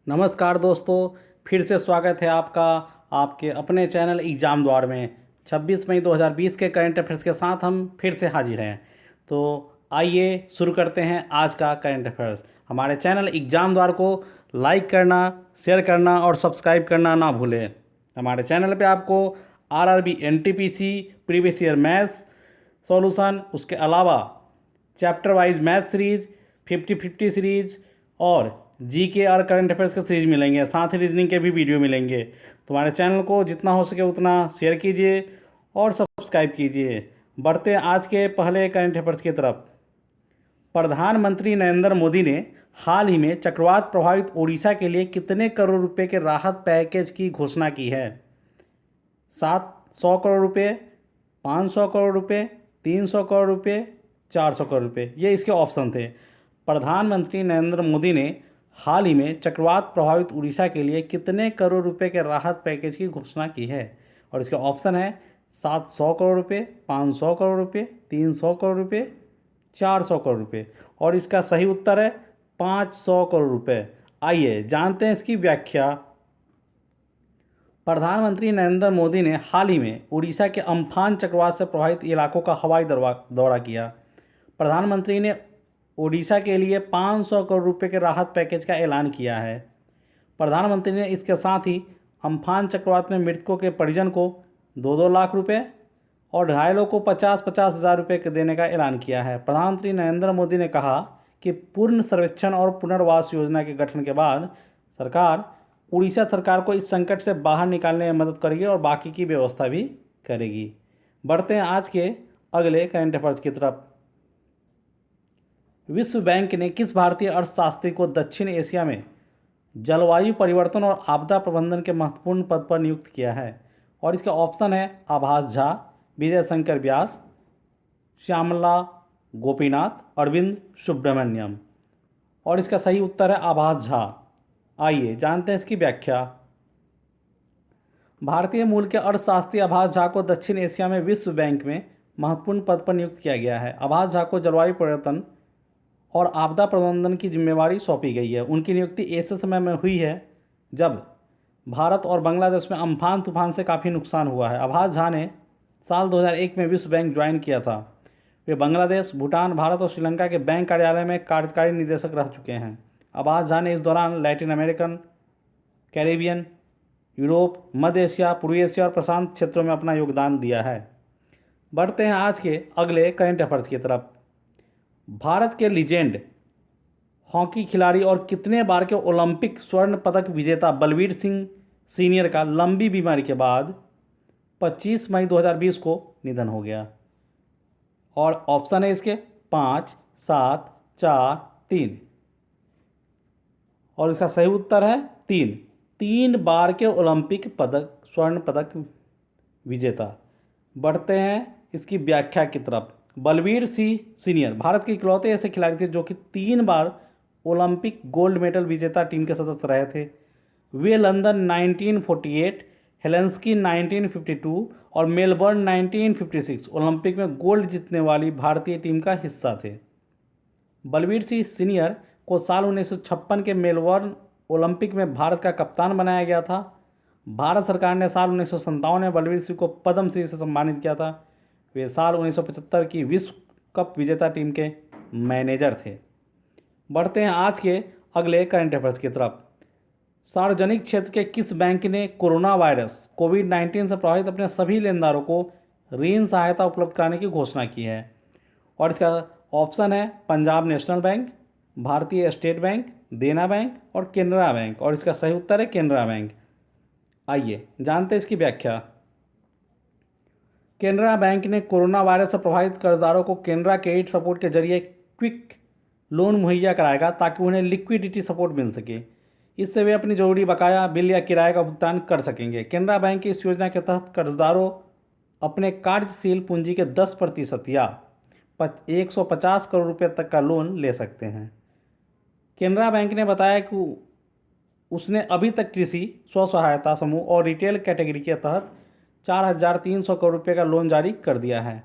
नमस्कार दोस्तों, फिर से स्वागत है आपका आपके अपने चैनल एग्ज़ाम द्वार में। 26 मई 2020 के करंट अफेयर्स के साथ हम फिर से हाजिर हैं। तो आइए शुरू करते हैं आज का करंट अफेयर्स। हमारे चैनल एग्ज़ाम द्वार को लाइक करना, शेयर करना और सब्सक्राइब करना ना भूलें। हमारे चैनल पे आपको RRB NTPC previous year maths solution, उसके अलावा chapter wise math series, 50-50 series और जीके और करंट अफेयर्स के सीरीज मिलेंगे। साथ ही रीजनिंग के भी वीडियो मिलेंगे। तो हमारे चैनल को जितना हो सके उतना शेयर कीजिए और सब्सक्राइब कीजिए। बढ़ते हैं आज के पहले करंट अफेयर्स की तरफ। प्रधानमंत्री नरेंद्र मोदी ने हाल ही में चक्रवात प्रभावित उड़ीसा के लिए कितने करोड़ रुपए के राहत पैकेज की घोषणा की है? 700 करोड़ रुपए, 500 करोड़ रुपए, 300 करोड़ रुपए, 400 करोड़ रुपए, ये इसके ऑप्शन थे। प्रधानमंत्री नरेंद्र मोदी ने हाल ही में चक्रवात प्रभावित उड़ीसा के लिए कितने करोड़ रुपए के राहत पैकेज की घोषणा की है? और इसके ऑप्शन है 700 करोड़ रुपए, 500 करोड़ रुपए, 300 करोड़ रुपए, 400 करोड़ रुपए। और इसका सही उत्तर है 500 करोड़ रुपए। आइए जानते हैं इसकी व्याख्या। प्रधानमंत्री नरेंद्र मोदी ने हाल ही में उड़ीसा के अम्फान चक्रवात से प्रभावित इलाकों का हवाई दौरा किया। प्रधानमंत्री ने ओडिशा के लिए 500 करोड़ रुपए के राहत पैकेज का ऐलान किया है। प्रधानमंत्री ने इसके साथ ही अम्फान चक्रवात में मृतकों के परिजन को 2-2 लाख रुपए और घायलों को 50-50 हज़ार रुपये देने का ऐलान किया है। प्रधानमंत्री नरेंद्र मोदी ने कहा कि पूर्ण सर्वेक्षण और पुनर्वास योजना के गठन के बाद सरकार उड़ीसा सरकार को इस संकट से बाहर निकालने में मदद करेगी और बाकी की व्यवस्था भी करेगी। बढ़ते हैं आज के अगले करंट अफेयर्स की तरफ। विश्व बैंक ने किस भारतीय अर्थशास्त्री को दक्षिण एशिया में जलवायु परिवर्तन और आपदा प्रबंधन के महत्वपूर्ण पद पर नियुक्त किया है? और इसके ऑप्शन है आभास झा, विजय शंकर व्यास, श्यामला गोपीनाथ, अरविंद सुब्रमण्यम। और इसका सही उत्तर है आभास झा। आइए जानते हैं इसकी व्याख्या। भारतीय मूल के अर्थशास्त्री आभास झा को दक्षिण एशिया में विश्व बैंक में महत्वपूर्ण पद पर नियुक्त किया गया है। आभास झा को जलवायु परिवर्तन और आपदा प्रबंधन की जिम्मेवारी सौंपी गई है। उनकी नियुक्ति ऐसे समय में हुई है जब भारत और बांग्लादेश में अम्फान तूफान से काफ़ी नुकसान हुआ है। आभास झा ने साल 2001 में विश्व बैंक ज्वाइन किया था। वे बांग्लादेश, भूटान, भारत और श्रीलंका के बैंक कार्यालय में कार्यकारी निदेशक रह चुके हैं। आभास झा ने इस दौरान लैटिन अमेरिकन, कैरेबियन, यूरोप, मध्य एशिया, पूर्वी एशिया और प्रशांत क्षेत्रों में अपना योगदान दिया है। बढ़ते हैं आज के अगले करंट अफेयर्स की तरफ। भारत के लीजेंड हॉकी खिलाड़ी और कितने बार के ओलंपिक स्वर्ण पदक विजेता बलवीर सिंह सीनियर का लंबी बीमारी के बाद 25 मई 2020 को निधन हो गया? और ऑप्शन है इसके 5, 7, 4, 3। और इसका सही उत्तर है 3 बार के ओलंपिक स्वर्ण पदक विजेता। बढ़ते हैं इसकी व्याख्या की तरफ। बलवीर सिंह सीनियर भारत के इकलौते ऐसे खिलाड़ी थे जो कि 3 बार ओलंपिक गोल्ड मेडल विजेता टीम के सदस्य रहे थे। वे लंदन 1948, हेलेंस्की 1952 और मेलबर्न 1956 ओलंपिक में गोल्ड जीतने वाली भारतीय टीम का हिस्सा थे। बलवीर सिंह सीनियर को साल 1956 के मेलबर्न ओलंपिक में भारत का कप्तान बनाया गया था। भारत सरकार ने साल 1957 में बलवीर सिंह को पद्म श्री से सम्मानित किया था। वे साल 1975 की विश्व कप विजेता टीम के मैनेजर थे। बढ़ते हैं आज के अगले करंट अफेयर्स की तरफ। सार्वजनिक क्षेत्र के किस बैंक ने कोरोना वायरस कोविड-19 से प्रभावित अपने सभी लेनदारों को ऋण सहायता उपलब्ध कराने की घोषणा की है? और इसका ऑप्शन है पंजाब नेशनल बैंक, भारतीय स्टेट बैंक, देना बैंक और केनरा बैंक। और इसका सही उत्तर है केनरा बैंक। आइए जानते हैं इसकी व्याख्या। केनरा बैंक ने कोरोना वायरस से प्रभावित कर्जदारों को केनरा क्रेडिट सपोर्ट के जरिए क्विक लोन मुहैया कराएगा ताकि उन्हें लिक्विडिटी सपोर्ट मिल सके। इससे वे अपनी जरूरी बकाया बिल या किराए का भुगतान कर सकेंगे। केनरा बैंक की इस योजना के तहत कर्जदारों अपने कार्यशील पूंजी के 10% या 150 करोड़ रुपये तक का लोन ले सकते हैं। केनरा बैंक ने बताया कि उसने अभी तक कृषि, स्व सहायता समूह और रिटेल कैटेगरी के तहत 4,300 करोड़ रुपये का लोन जारी कर दिया है।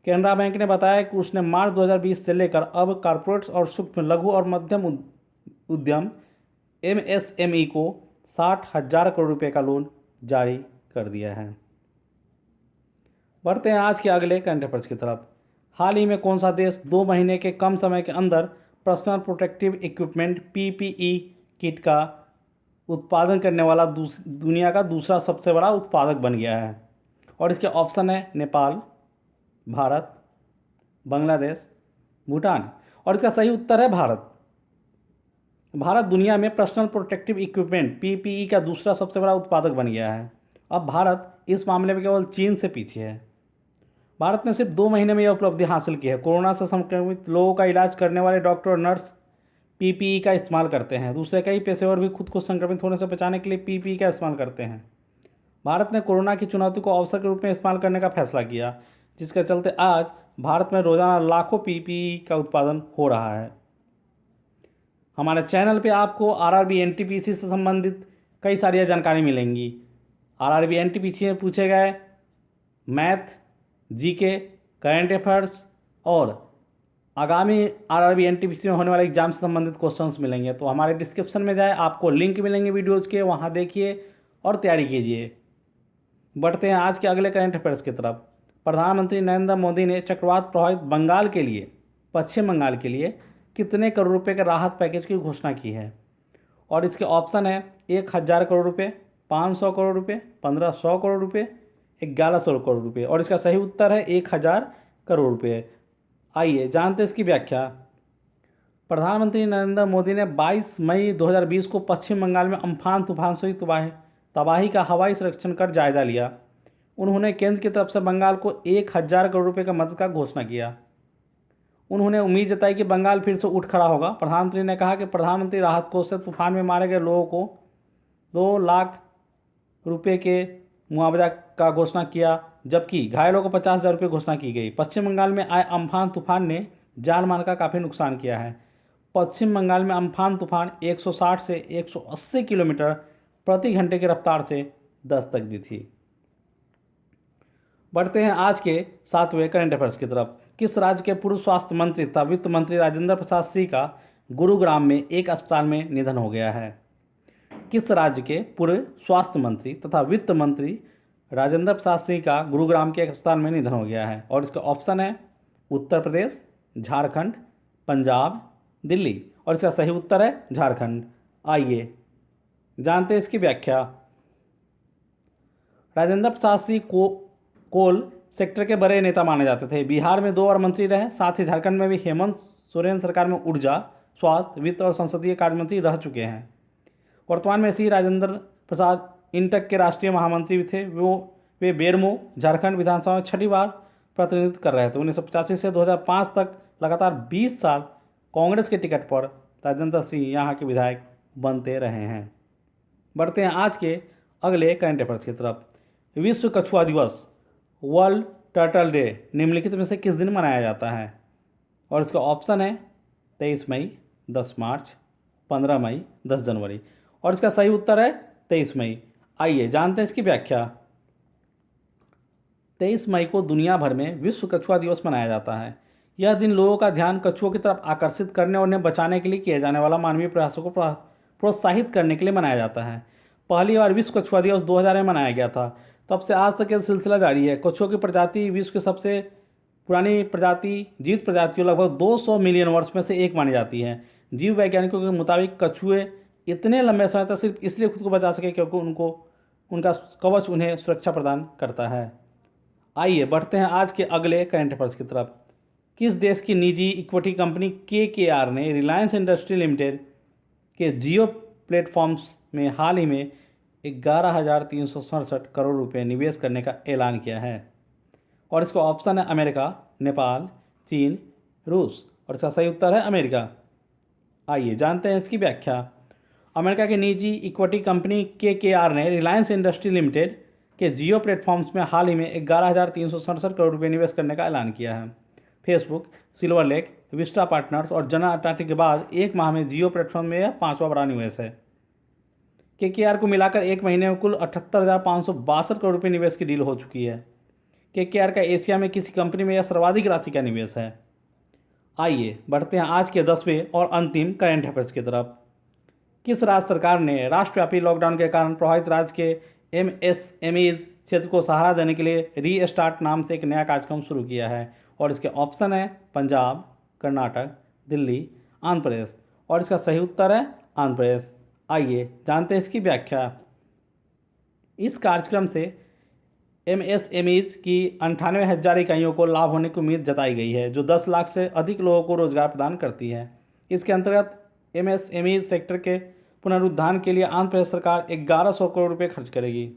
केनरा बैंक ने बताया कि उसने मार्च 2020 से लेकर अब कॉर्पोरेट्स और सूक्ष्म, लघु और मध्यम उद्यम MSME को 60,000 करोड़ रुपए का लोन जारी कर दिया है। बढ़ते हैं आज के अगले करंट अफेयर्स की तरफ। हाल ही में कौन सा देश 2 महीने के कम समय के अंदर personal protective equipment PPE kit का उत्पादन करने वाला दुनिया का दूसरा सबसे बड़ा उत्पादक बन गया है? और इसके ऑप्शन है नेपाल, भारत, बांग्लादेश, भूटान। और इसका सही उत्तर है भारत। भारत दुनिया में पर्सनल प्रोटेक्टिव इक्विपमेंट PPE का दूसरा सबसे बड़ा उत्पादक बन गया है। अब भारत इस मामले में केवल चीन से पीछे है। भारत ने सिर्फ 2 महीने में यह उपलब्धि हासिल की है। कोरोना से संक्रमित लोगों का इलाज करने वाले डॉक्टर और नर्स PPE का इस्तेमाल करते हैं। दूसरे कई पेशेवर भी खुद को संक्रमित होने से बचाने के लिए PPE का इस्तेमाल करते हैं। भारत ने कोरोना की चुनौती को अवसर के रूप में इस्तेमाल करने का फैसला किया, जिसके चलते आज भारत में रोजाना लाखों PPE का उत्पादन हो रहा है। हमारे चैनल पे आपको RRB NTPC से संबंधित कई सारी जानकारी मिलेंगी। RRB NTPC में पूछे गए मैथ, GK, करंट अफेयर्स और आगामी RRB NTPC में होने वाले एग्जाम से संबंधित क्वेश्चंस मिलेंगे। तो हमारे डिस्क्रिप्शन में जाए, आपको लिंक मिलेंगे वीडियोज़ के, वहाँ देखिए और तैयारी कीजिए। बढ़ते हैं आज के अगले करंट अफेयर्स की तरफ। प्रधानमंत्री नरेंद्र मोदी ने चक्रवात प्रभावित बंगाल के लिए, पश्चिम बंगाल के लिए कितने करोड़ रुपए के राहत पैकेज की घोषणा की है? और इसके ऑप्शन है 1,000 करोड़ रुपए, 500 करोड़ रुपए, 1,500 करोड़ रुपए, 1,100 करोड़ रुपए। और इसका सही उत्तर है 1,000 करोड़ रुपए। आइए जानते हैं इसकी व्याख्या। प्रधानमंत्री नरेंद्र मोदी ने 22 मई 2020 को पश्चिम बंगाल में अम्फान तूफान से हुई तबाही का हवाई सर्वेक्षण कर जायजा लिया। उन्होंने केंद्र की तरफ से बंगाल को 1,000 करोड़ रुपए का मदद का घोषणा किया। उन्होंने उम्मीद जताई कि बंगाल फिर से उठ खड़ा होगा। प्रधानमंत्री ने कहा कि प्रधानमंत्री राहत कोष से तूफान में मारे गए लोगों को 2 लाख रुपए के मुआवजा का घोषणा किया, जबकि घायलों को 50,000 रुपये घोषणा की गई। पश्चिम बंगाल में आए अम्फान तूफान ने जान माल का काफ़ी नुकसान किया है। पश्चिम बंगाल में अम्फान तूफान 160 से 180 किलोमीटर प्रति घंटे की रफ्तार से दस्तक दी थी। बढ़ते हैं आज के 7वें करंट अफेयर्स की तरफ। किस राज्य के पूर्व स्वास्थ्य मंत्री तथा वित्त मंत्री राजेंद्र प्रसाद सिंह का गुरुग्राम में एक अस्पताल में निधन हो गया है? किस राज्य के पूर्व स्वास्थ्य मंत्री तथा वित्त मंत्री राजेंद्र प्रसाद सिंह का गुरुग्राम के एक अस्पताल में निधन हो गया है? और इसका ऑप्शन है उत्तर प्रदेश, झारखंड, पंजाब, दिल्ली। और इसका सही उत्तर है झारखंड। आइए जानते हैं इसकी व्याख्या। राजेंद्र प्रसाद सिंह को कोल सेक्टर के बड़े नेता माने जाते थे। बिहार में 2 बार मंत्री रहे, साथ ही झारखंड में भी हेमंत सोरेन सरकार में ऊर्जा, स्वास्थ्य, वित्त और संसदीय कार्य मंत्री रह चुके हैं। वर्तमान में इसी राजेंद्र प्रसाद इंटक के राष्ट्रीय महामंत्री भी थे। वे बेरमो झारखंड विधानसभा में 6ठी बार प्रतिनिधित्व कर रहे थे। 1985 से 2005 तक लगातार 20 साल कांग्रेस के टिकट पर राजेंद्र सिंह यहाँ के विधायक बनते रहे हैं। बढ़ते हैं आज के अगले करंट अफेयर्स की तरफ। विश्व कछुआ दिवस, वर्ल्ड टर्टल डे निम्नलिखित में से किस दिन मनाया जाता है? और इसका ऑप्शन है 23 मई, 10 मार्च, 15 मई, 10 जनवरी। और इसका सही उत्तर है 23 मई। आइए जानते हैं इसकी व्याख्या। 23 मई को दुनिया भर में विश्व कछुआ दिवस मनाया जाता है। यह दिन लोगों का ध्यान कछुओं की तरफ आकर्षित करने और उन्हें बचाने के लिए किए जाने वाला मानवीय प्रयासों को प्रोत्साहित करने के लिए मनाया जाता है। पहली बार विश्व कछुआ दिवस 2000 में मनाया गया था। तब से आज तक यह सिलसिला जारी है। कछुओं की प्रजाति विश्व की सबसे पुरानी प्रजाति, जीवित प्रजातियों लगभग 200 मिलियन वर्ष में से एक मानी जाती है। जीव वैज्ञानिकों के मुताबिक कछुए इतने लंबे समय तक सिर्फ इसलिए खुद को बचा सके क्योंकि उनका कवच उन्हें सुरक्षा प्रदान करता है। आइए बढ़ते हैं आज के अगले करंट अफेयर्स की तरफ। किस देश की निजी इक्विटी कंपनी KKR ने रिलायंस इंडस्ट्री लिमिटेड के जियो प्लेटफॉर्म्स में हाल ही में 11,367 करोड़ रुपए निवेश करने का ऐलान किया है? और इसका ऑप्शन है अमेरिका, नेपाल, चीन, रूस। और इसका सही उत्तर है अमेरिका। आइए जानते हैं इसकी व्याख्या। अमेरिका की निजी इक्विटी कंपनी KKR ने रिलायंस इंडस्ट्री लिमिटेड के जियो प्लेटफॉर्म्स में हाल ही में 11,367 करोड़ रुपये निवेश करने का ऐलान किया है। Facebook, silver lake, Vista partners और जनरल अटलांटिक के बाद एक माह में जियो प्लेटफॉर्म में यह 5वां बड़ा निवेश है। KKR को मिलाकर एक महीने में कुल 78,562 करोड़ रुपये निवेश की डील हो चुकी है। KKR का एशिया में किसी कंपनी में यह सर्वाधिक राशि का निवेश है। आइए बढ़ते हैं आज के 10वें और अंतिम करंट अफेयर्स की तरफ। किस राज्य सरकार ने राष्ट्रव्यापी लॉकडाउन के कारण प्रभावित राज्य के एमएसएमईज क्षेत्र को सहारा देने के लिए रीस्टार्ट नाम से एक नया कार्यक्रम शुरू किया है? और इसके ऑप्शन है पंजाब, कर्नाटक, दिल्ली, आंध्र प्रदेश। और इसका सही उत्तर है आंध्र प्रदेश। आइए जानते हैं इसकी व्याख्या। इस कार्यक्रम से एमएसएमईज की 98,000 इकाइयों को लाभ होने की उम्मीद जताई गई है, जो 10 लाख से अधिक लोगों को रोजगार प्रदान करती है। इसके अंतर्गत एमएसएमई सेक्टर के पुनरुद्धार के लिए आंध्र प्रदेश सरकार 1100 करोड़ रुपये खर्च करेगी।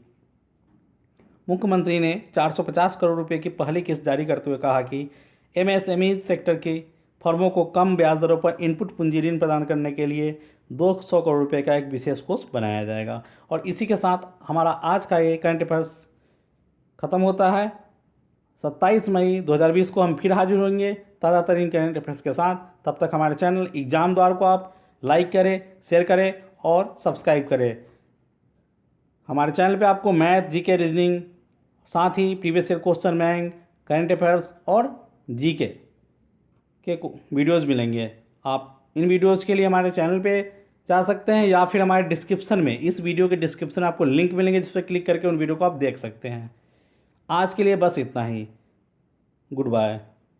मुख्यमंत्री ने 450 करोड़ रुपये की पहली किस्त जारी करते हुए कहा कि एमएसएमई सेक्टर की फर्मों को कम ब्याज दरों पर इनपुट पूंजी ऋण प्रदान करने के लिए 200 करोड़ रुपये का एक विशेष कोष बनाया जाएगा। और इसी के साथ हमारा आज का ये करंट अफेयर्स ख़त्म होता है। 27 मई 2020 को हम फिर हाजिर होंगे ताज़ा तरीन करंट अफेयर्स के साथ। तब तक हमारे चैनल एग्जाम द्वार को आप लाइक करें, शेयर करें और सब्सक्राइब करें। हमारे चैनल पे आपको मैथ, जीके, रीजनिंग, साथ ही previous year question bank, current affairs और जीके के वीडियोज़ मिलेंगे। आप इन वीडियोज़ के लिए हमारे चैनल पे जा सकते हैं या फिर हमारे डिस्क्रिप्शन में, इस वीडियो के डिस्क्रिप्शन में आपको लिंक मिलेंगे जिस पर क्लिक करके उन वीडियो को आप देख सकते हैं। आज के लिए बस इतना ही। Good bye.